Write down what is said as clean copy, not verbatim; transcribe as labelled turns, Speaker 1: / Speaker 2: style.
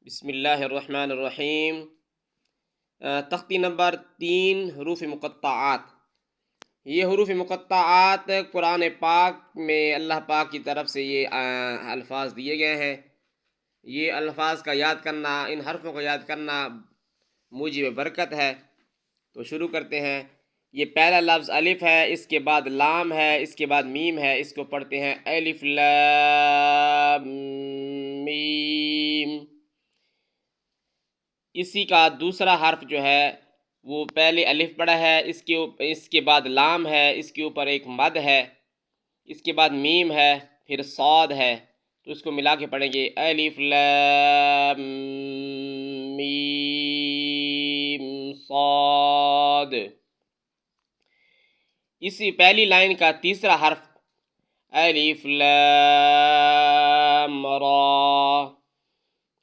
Speaker 1: بسم اللہ الرحمن الرحیم۔ تختی نمبر 3، حروف مقطعات۔ یہ حروف مقطعات قرآن پاک میں اللہ پاک کی طرف سے یہ الفاظ دیے گئے ہیں۔ یہ الفاظ کا یاد کرنا، ان حرفوں کو یاد کرنا موجب برکت ہے۔ تو شروع کرتے ہیں۔ یہ پہلا لفظ الف ہے، اس کے بعد لام ہے، اس کے بعد میم ہے۔ اس کو پڑھتے ہیں الف لام میم۔ اسی کا دوسرا حرف جو ہے وہ پہلے الف پڑا ہے، اس کے بعد لام ہے، اس کے اوپر ایک مد ہے، اس کے بعد میم ہے، پھر صاد ہے۔ تو اس کو ملا کے پڑھیں گے الف لام میم صاد۔ اسی پہلی لائن کا تیسرا حرف الف لام را